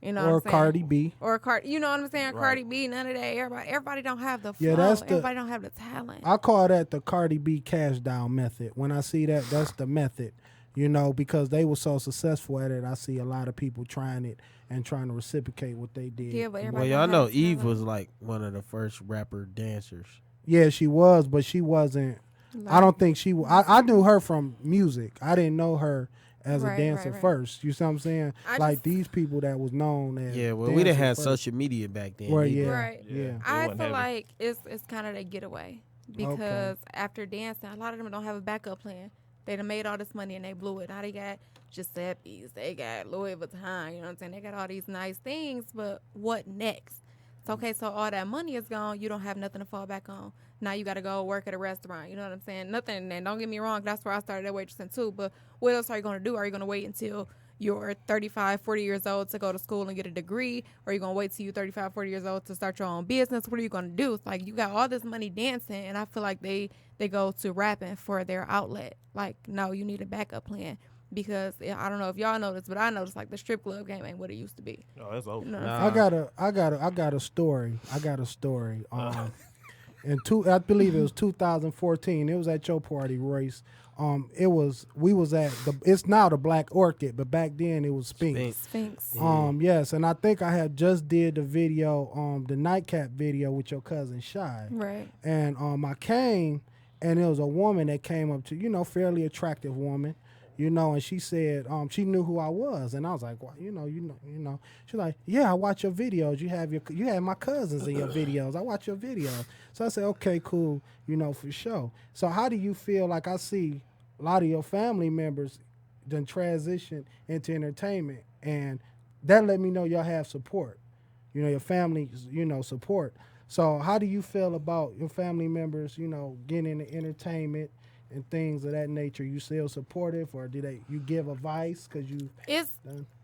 You know what I'm saying?
Cardi B.
Or Cardi, you know what I'm saying?
Right.
Cardi B, none of that. Everybody don't have the flow.
Yeah,
Everybody don't have the talent.
I call that the Cardi B cash down method. When I see that, that's the method. You know, because they were so successful at it, I see a lot of people trying it and trying to reciprocate what they did.
Yeah, but
Well,
everybody
y'all
don't
know
have the
Eve
talent.
was like one of the first rapper dancers.
Yeah, she was, but she wasn't. I don't think she. I knew her from music. I didn't know her as a dancer first. You see what I'm saying? Like these people that was known as.
Yeah, well, we didn't have
first.
social media back then.
Well,
either.
yeah,
Right.
yeah.
I feel like it's kind of a getaway because
Okay.
after dancing, a lot of them don't have a backup plan. They done made all this money and they blew it. Now they got Giuseppe's, they got Louis Vuitton, you know what I'm saying? They got all these nice things, but what next? It's okay, so all that money is gone. You don't have nothing to fall back on. Now you got to go work at a restaurant. You know what I'm saying? Nothing, and don't get me wrong, that's where I started at waitressing too. But what else are you going to do? Are you going to wait until you're 35, 40 years old to go to school and get a degree? Or are you going to wait till you're 35, 40 years old to start your own business? What are you going to do? It's like you got all this money dancing, and I feel like they go to rapping for their outlet. Like, no, you need a backup plan. Because I don't know if y'all noticed, but I noticed like the strip club game ain't what it used to be.
No, that's over.
You know
I got a story. I believe it was 2014. It was at your party, Royce. We was at it's now the Black Orchid, but back then it was Sphinx. Yes, and I think I had just did the video, the nightcap video with your cousin Shy.
Right.
And I came, and there was a woman that came up to, fairly attractive woman. And she said she knew who I was, and I was like, well, you know. She's like, yeah, I watch your videos. You have my cousins in your videos. I watch your videos. So I said, okay, cool, for sure. So how do you feel? Like I see a lot of your family members then transition into entertainment, and that let me know y'all have support. Your family, support. So how do you feel about your family members, getting into entertainment and things of that nature? You still supportive, or you give advice because you?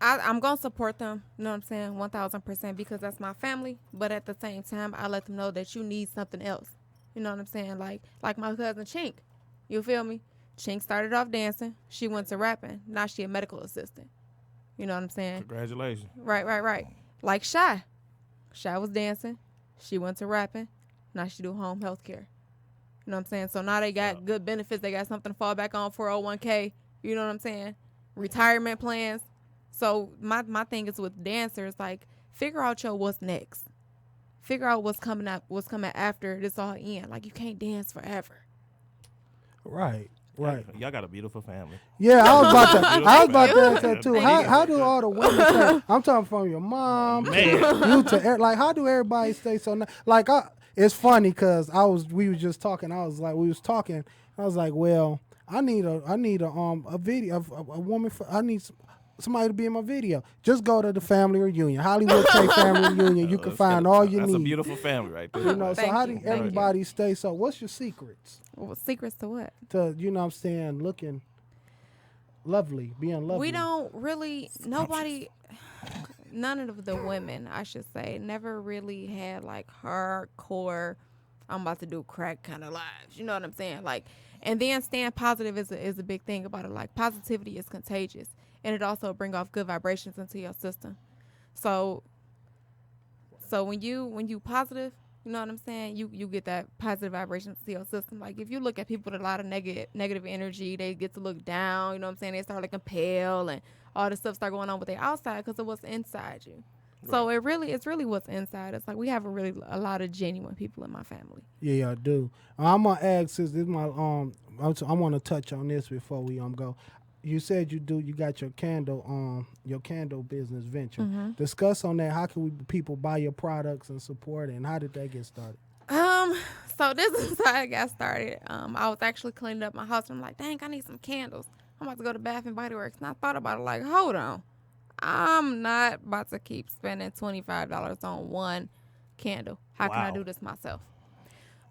I'm gonna support them. You know what I'm saying? 1,000%, because that's my family. But at the same time, I let them know that you need something else. You know what I'm saying? Like my cousin Chink. You feel me? Chink started off dancing. She went to rapping. Now she a medical assistant. You know what I'm saying?
Congratulations.
Right. Like Shy. Shy was dancing. She went to rapping. Now she do home health care. You know what I'm saying? So now they got good benefits. They got something to fall back on, 401k. You know what I'm saying? Retirement plans. So my thing is with dancers, like, figure out your what's next. Figure out what's coming after this all end. Like, you can't dance forever.
Right.
Y'all got a beautiful family.
Yeah, I was about to ask that too. How do all the women stay? I'm talking from your mom, you to like, how do everybody stay so nice? Like, it's funny because we was just talking. I was like, well, I need a video, a woman. I need somebody to be in my video. Just go to the family reunion, Hollywood K family reunion. You can find all you need.
That's a beautiful family right there.
So how do everybody stay? So what's your secrets?
Well, secrets to what?
To, what I'm saying, looking lovely, being lovely.
We don't really, none of the women, I should say, never really had like hardcore, I'm about to do crack kind of lives. You know what I'm saying? Like, And then staying positive is a big thing about it. Like, positivity is contagious, and it also bring off good vibrations into your system. So when you positive, you know what I'm saying, you get that positive vibration into your system. Like, if you look at people with a lot of negative energy, they get to look down, you know what I'm saying, they start looking pale, and all this stuff start going on with their outside because of what's inside you. Right. So it's really what's inside. It's like we have a lot of genuine people in my family.
Yeah, I do. I'm gonna ask, since this is my I want to touch on this before we go. You said you got your candle business venture.
Mm-hmm.
Discuss on that. How can people buy your products and support it, and how did that get started?
So this is how I got started. I was actually cleaning up my house, and I'm like, dang, I need some candles. I'm about to go to Bath and Body Works, and I thought about it like, hold on, I'm not about to keep spending $25 on one candle. How can I do this myself?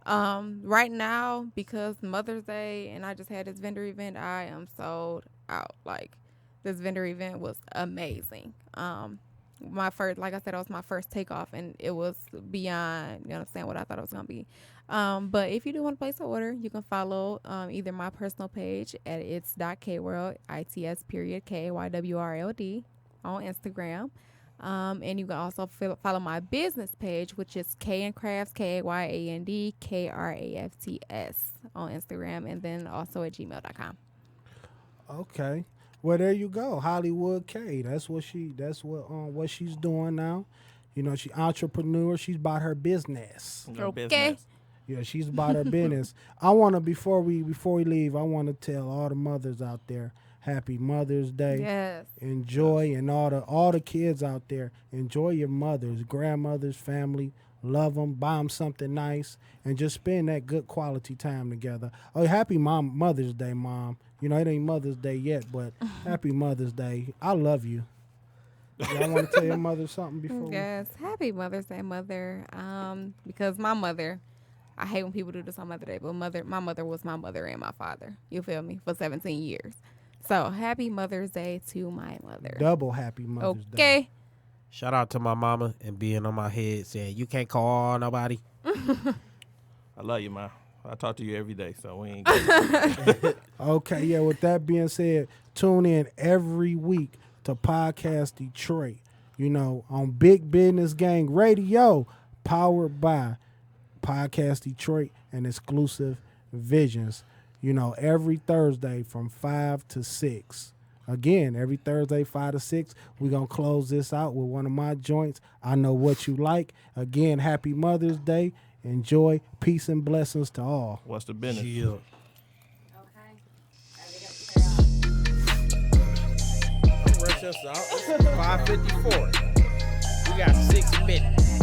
Right now, because Mother's Day and I just had this vendor event, I am sold out. Like, this vendor event was amazing. My first, like I said, it was my first takeoff, and it was beyond, you understand, what I thought it was going to be. But if you do want to place an order, you can follow either my personal page at its.kwrld, ITS.KAYWRLD on Instagram. And you can also follow my business page, which is K and Crafts, KAYAND KRAFTS on Instagram, and then also at gmail.com.
Okay. Well, there you go. Hollywood K. That's what she's doing now. You know, she entrepreneur. She's about her business.
Okay.
Yeah, she's about her business. I want to, before we leave, I want to tell all the mothers out there, Happy Mother's Day.
Yes.
Enjoy, and all the kids out there, enjoy your mothers, grandmothers, family. Love them, buy them something nice, and just spend that good quality time together. Oh, happy Mother's Day, Mom. You know, it ain't Mother's Day yet, but happy Mother's Day. I love you. Y'all want to tell your mother something before?
Yes, happy Mother's Day, Mother. Because my mother, I hate when people do this on Mother's Day, but my mother was my mother and my father. You feel me? For 17 years. So happy Mother's Day to my mother.
Double happy Mother's Day.
Okay.
Shout out to my mama and being on my head saying, you can't call nobody.
I love you, Ma. I talk to you every day, so we ain't good.
Okay, yeah, with that being said, tune in every week to Podcast Detroit, you know, on Big Business Gang Radio, powered by Podcast Detroit and Exclusive Visions, you know, every Thursday from 5 to 6. Again, every Thursday, 5 to 6, we're going to close this out with one of my joints, I Know What You Like. Again, happy Mother's Day. Enjoy. Peace and blessings to all.
What's the business?
Yeah. Rush us out. 5:54. We got 6 minutes.